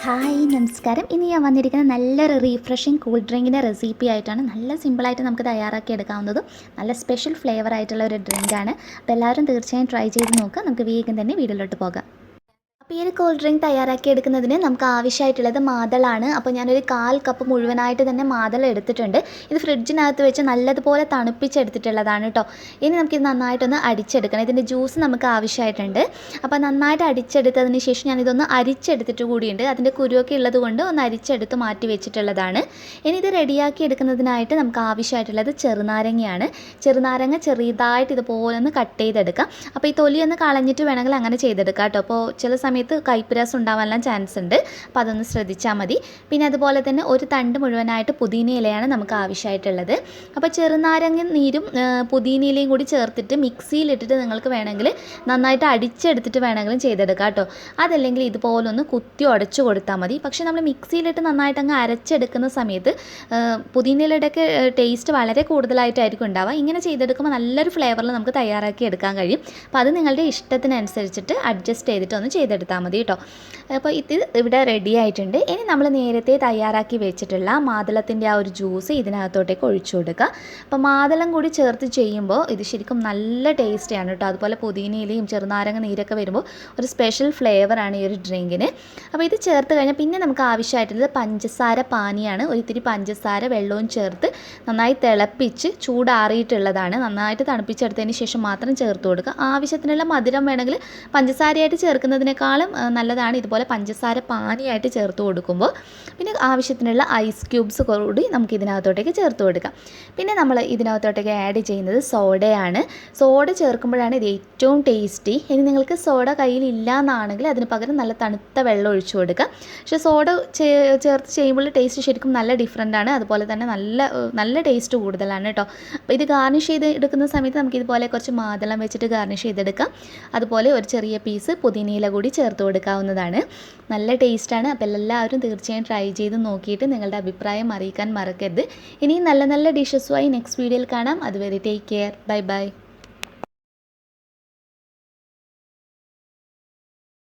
Hi നമസ്കാരം. ഇനി ഞാൻ വന്നിരിക്കുന്നത് നല്ലൊരു റീഫ്രഷിങ് കൂൾ ഡ്രിങ്കിൻ്റെ റെസിപ്പി ആയിട്ടാണ്. നല്ല സിമ്പിളായിട്ട് നമുക്ക് തയ്യാറാക്കി എടുക്കാവുന്നതും നല്ല സ്പെഷ്യൽ ഫ്ലേവർ ആയിട്ടുള്ള ഒരു ഡ്രിങ്കാണ്. അപ്പോൾ എല്ലാവരും തീർച്ചയായും ട്രൈ ചെയ്ത് നോക്കുക. നമുക്ക് വേഗം തന്നെ വീഡിയോയിലോട്ട് പോകാം. അപ്പോൾ ഈ ഒരു കൂൾ ഡ്രിങ്ക് തയ്യാറാക്കി എടുക്കുന്നതിന് നമുക്ക് ആവശ്യമായിട്ടുള്ളത് മാതളാണ്. അപ്പോൾ ഞാനൊരു 1/4 കപ്പ് മുഴുവനായിട്ട് തന്നെ മാതളം എടുത്തിട്ടുണ്ട്. ഇത് ഫ്രിഡ്ജിനകത്ത് വെച്ച് നല്ലതുപോലെ തണുപ്പിച്ചെടുത്തിട്ടുള്ളതാണ് കേട്ടോ. ഇനി നമുക്കിത് നന്നായിട്ടൊന്ന് അടിച്ചെടുക്കണം. ഇതിൻ്റെ ജ്യൂസ് നമുക്ക് ആവശ്യമായിട്ടുണ്ട്. അപ്പോൾ നന്നായിട്ട് അടിച്ചെടുത്തതിന് ശേഷം ഞാനിതൊന്ന് അരിച്ചെടുത്തിട്ട് കൂടിയുണ്ട്. അതിൻ്റെ കുരുവൊക്കെ ഉള്ളത് കൊണ്ട് ഒന്ന് അരിച്ചെടുത്ത് മാറ്റി വെച്ചിട്ടുള്ളതാണ്. ഇനി ഇത് റെഡിയാക്കി എടുക്കുന്നതിനായിട്ട് നമുക്ക് ആവശ്യമായിട്ടുള്ളത് ചെറുനാരങ്ങയാണ്. ചെറുനാരങ്ങ ചെറുതായിട്ട് ഇതുപോലെ ഒന്ന് കട്ട് ചെയ്തെടുക്കാം. അപ്പോൾ ഈ തൊലി ഒന്ന് കളഞ്ഞിട്ട് വേണമെങ്കിൽ അങ്ങനെ ചെയ്തെടുക്കാം കേട്ടോ. അപ്പോൾ ചില സമയത്ത് കയ്പ്പ് ഉണ്ടാവാനെല്ലാം ചാൻസ് ഉണ്ട്. അപ്പോൾ അതൊന്ന് ശ്രദ്ധിച്ചാൽ മതി. പിന്നെ അതുപോലെ തന്നെ ഒരു തണ്ട് മുഴുവനായിട്ട് പുതിന ഇലയാണ് നമുക്ക് ആവശ്യമായിട്ടുള്ളത്. അപ്പോൾ ചെറുനാരങ്ങ നീരും പുതിന ഇലയും കൂടി ചേർത്തിട്ട് മിക്സിയിലിട്ടിട്ട് നിങ്ങൾക്ക് വേണമെങ്കിൽ നന്നായിട്ട് അടിച്ചെടുത്തിട്ട് വേണമെങ്കിലും ചെയ്തെടുക്കാം കേട്ടോ. അതല്ലെങ്കിൽ ഇതുപോലൊന്ന് കുത്തി ഉടച്ചു കൊടുത്താൽ മതി. പക്ഷേ നമ്മൾ മിക്സിയിലിട്ട് നന്നായിട്ട് അങ്ങ് അരച്ചെടുക്കുന്ന സമയത്ത് പുതിന ഇലയുടെയൊക്കെ ടേസ്റ്റ് വളരെ കൂടുതലായിട്ടായിരിക്കും ഉണ്ടാവുക. ഇങ്ങനെ ചെയ്തെടുക്കുമ്പോൾ നല്ലൊരു ഫ്ലേവറിൽ നമുക്ക് തയ്യാറാക്കി എടുക്കാൻ കഴിയും. അപ്പോൾ അത് നിങ്ങളുടെ ഇഷ്ടത്തിനനുസരിച്ചിട്ട് അഡ്ജസ്റ്റ് ചെയ്തിട്ട് ഒന്ന് ചെയ്തെടുത്താൽ മതി കേട്ടോ. അപ്പോൾ ഇത് ഇവിടെ റെഡി ആയിട്ടുണ്ട്. ഇനി നമ്മൾ നേരത്തെ തയ്യാറാക്കി വെച്ചിട്ടുള്ള മാതളത്തിൻ്റെ ആ ഒരു ജ്യൂസ് ഇതിനകത്തോട്ടേക്ക് ഒഴിച്ചു കൊടുക്കുക. അപ്പോൾ മാതളം കൂടി ചേർത്ത് ചെയ്യുമ്പോൾ ഇത് ശരിക്കും നല്ല ടേസ്റ്റിയാണ് കേട്ടോ. അതുപോലെ പുതിനയിലയും ചെറുനാരങ്ങ നീരൊക്കെ വരുമ്പോൾ ഒരു സ്പെഷ്യൽ ഫ്ലേവറാണ് ഈ ഒരു ഡ്രിങ്കിന്. അപ്പോൾ ഇത് ചേർത്ത് കഴിഞ്ഞാൽ പിന്നെ നമുക്ക് ആവശ്യമായിട്ടുള്ളത് പഞ്ചസാര പാനിയാണ്. ഒരിത്തിരി പഞ്ചസാര വെള്ളവും ചേർത്ത് നന്നായി തിളപ്പിച്ച് ചൂടാറിയിട്ടുള്ളതാണ്. നന്നായിട്ട് തണുപ്പിച്ചെടുത്തതിന് ശേഷം മാത്രം ചേർത്ത് കൊടുക്കുക. ആവശ്യത്തിനുള്ള മധുരം വേണമെങ്കിൽ പഞ്ചസാരയായിട്ട് ചേർക്കുന്നതിനേക്കാളും നല്ലതാണ് ഇതുപോലെ പഞ്ചസാര പാനിയായിട്ട് ചേർത്ത് കൊടുക്കുമ്പോൾ. പിന്നെ ആവശ്യത്തിനുള്ള ഐസ് ക്യൂബ്സ് കൂടി നമുക്ക് ഇതിനകത്തോട്ടേക്ക് ചേർത്ത് കൊടുക്കാം. പിന്നെ നമ്മൾ ഇതിനകത്തോട്ടേക്ക് ആഡ് ചെയ്യുന്നത് സോഡയാണ്. സോഡ ചേർക്കുമ്പോഴാണ് ഇത് ഏറ്റവും ടേസ്റ്റി. ഇനി നിങ്ങൾക്ക് സോഡ കയ്യിലില്ല എന്നാണെങ്കിൽ അതിന് പകരം നല്ല തണുത്ത വെള്ളം ഒഴിച്ചു കൊടുക്കുക. പക്ഷേ സോഡ ചേർത്ത് ചെയ്യുമ്പോൾ ടേസ്റ്റ് ശരിക്കും നല്ല ഡിഫറെൻ്റ് ആണ്. അതുപോലെ തന്നെ നല്ല ടേസ്റ്റ് കൂടുതലാണ് കേട്ടോ. അപ്പോൾ ഇത് ഗാർണിഷ് ചെയ്ത് എടുക്കുന്ന സമയത്ത് നമുക്ക് ഇതുപോലെ കുറച്ച് മാതളം വെച്ചിട്ട് ഗാർണിഷ് ചെയ്തെടുക്കാം. അതുപോലെ ഒരു ചെറിയ പീസ് പുതിനയില കൂടി ചേർത്ത് കൊടുക്കാവുന്നതാണ്. നല്ല ടേസ്റ്റാണ്. അപ്പോൾ എല്ലാവരും തീർച്ചയായും ട്രൈ ചെയ്ത് നോക്കിയിട്ട് നിങ്ങളുടെ അഭിപ്രായം അറിയിക്കാൻ മറക്കരുത്. ഇനിയും നല്ല നല്ല ഡിഷസുമായി നെക്സ്റ്റ് വീഡിയോയിൽ കാണാം. അതുവരെ ടേക്ക് കെയർ. Bye bye.